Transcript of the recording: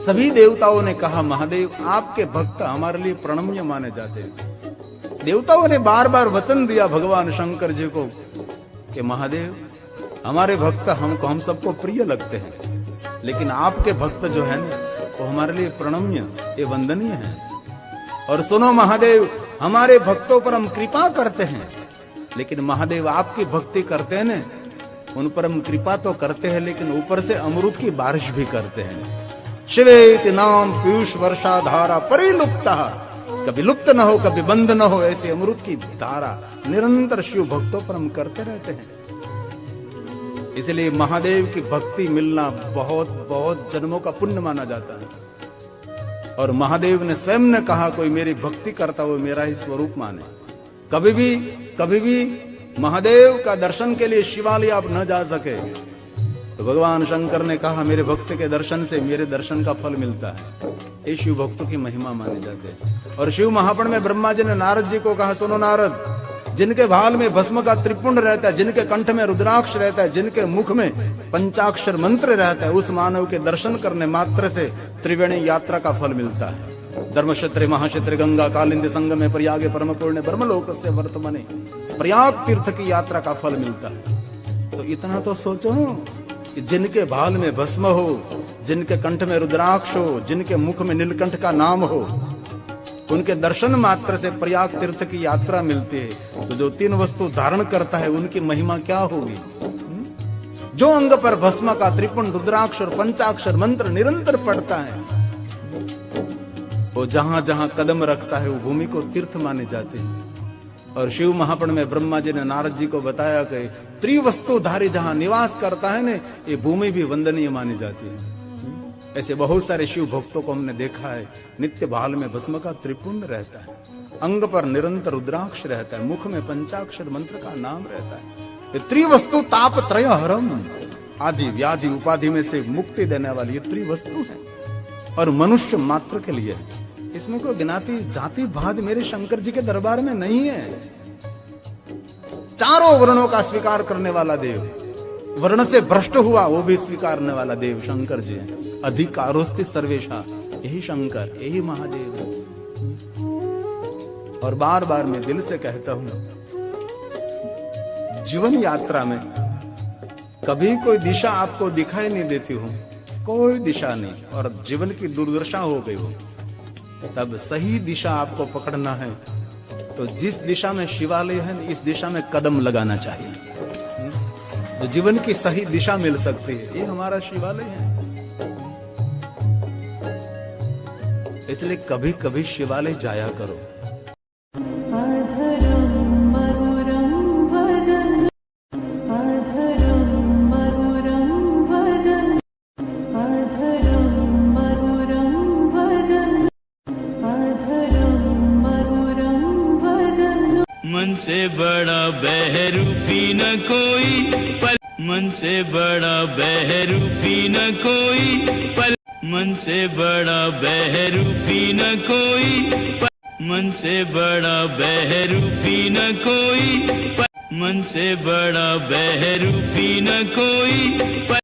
सभी देवताओं ने कहा महादेव आपके भक्त हमारे लिए प्रणम्य माने जाते हैं। देवताओं ने बार बार वचन दिया भगवान शंकर जी को कि महादेव हमारे भक्त हम सबको प्रिय लगते हैं, लेकिन आपके भक्त जो है ना वो हमारे लिए प्रणम्य ये वंदनीय है। और सुनो महादेव हमारे भक्तों पर हम कृपा करते हैं, लेकिन महादेव आपकी भक्ति करते हैं ना उन पर हम कृपा तो करते हैं लेकिन ऊपर से अमृत की बारिश भी करते हैं। शिवेति नाम पीयूष वर्षा धारा परिलुप्ता, कभी लुप्त न हो कभी बंद न हो, ऐसे अमृत की धारा निरंतर शिव भक्तों पर हम करते रहते हैं। इसलिए महादेव की भक्ति मिलना बहुत बहुत जन्मों का पुण्य माना जाता है। और महादेव ने स्वयं ने कहा कोई मेरी भक्ति करता वो मेरा ही स्वरूप माने। कभी भी महादेव का दर्शन के लिए शिवालय आप न जा सके तो भगवान शंकर ने कहा मेरे भक्त के दर्शन से मेरे दर्शन का फल मिलता है। ये शिव भक्तों की महिमा माने जाते हैं। और शिव महापुराण में ब्रह्मा जी ने नारद जी को कहा सुनो नारद, जिनके भाल में भस्म का त्रिपुंड रहता है, जिनके कंठ में रुद्राक्ष रहता है, जिनके मुख में पंचाक्षर मंत्र रहता है, उस मानव के दर्शन करने मात्र से त्रिवेणी यात्रा का फल मिलता है। धर्मक्षेत्र महाक्षेत्र गंगा कालिंदी संगम में प्रयाग परम पूर्ण ब्रह्मलोक से वर्तमाने प्रयाग तीर्थ की यात्रा का फल मिलता है। तो इतना तो सोचो कि जिनके भाल में भस्म हो, जिनके कंठ में रुद्राक्ष हो, जिनके मुख में नीलकंठ का नाम हो, उनके दर्शन मात्र से प्रयाग तीर्थ की यात्रा मिलती है। तो जो तीन वस्तु धारण करता है उनकी महिमा क्या होगी। जो अंग पर भस्म का त्रिपुंड रुद्राक्ष और पंचाक्षर मंत्र निरंतर पढ़ता है वो जहां जहां कदम रखता है वो भूमि को तीर्थ माने जाते हैं। और शिव महापुराण में ब्रह्मा जी ने नारद जी को बताया कि त्रिवस्तुधारी जहां निवास करता है ने ये भूमि भी वंदनीय मानी जाती है। ऐसे बहुत सारे शिव भक्तों को हमने देखा है, नित्य भाल में भस्म का त्रिपुंड रहता है, अंग पर निरंतर रुद्राक्ष रहता है, मुख में पंचाक्षर मंत्र का नाम रहता है। ये त्रिवस्तु ताप त्रय हरम, आदि व्याधि उपाधि में से मुक्ति देने वाली ये त्रिवस्तु है और मनुष्य मात्र के लिए है। इसमें कोई गिनाती जाति भाद मेरे शंकर जी के दरबार में नहीं है। चारों वर्णों का स्वीकार करने वाला देव, वर्ण से भ्रष्ट हुआ वो भी स्वीकारने वाला देव शंकर जी है। अधिकारोस्ति सर्वेशा, यही शंकर यही महादेव है। और बार बार मैं दिल से कहता हूं जीवन यात्रा में कभी कोई दिशा आपको दिखाई नहीं देती हो, कोई दिशा नहीं, और जीवन की दुर्दशा हो गई हो, तब सही दिशा आपको पकड़ना है तो जिस दिशा में शिवालय है इस दिशा में कदम लगाना चाहिए। तो जीवन की सही दिशा मिल सकती है, ये हमारा शिवालय है। इसलिए कभी कभी शिवालय जाया करो। मन से बड़ा बहरूपी न कोई पल, मन से बड़ा बहरूपी न कोई पल, मन से बड़ा बहरूपी न कोई पल, मन से बड़ा बहरूपी न कोई पल, मन से बड़ा बहरूपी न कोई पल।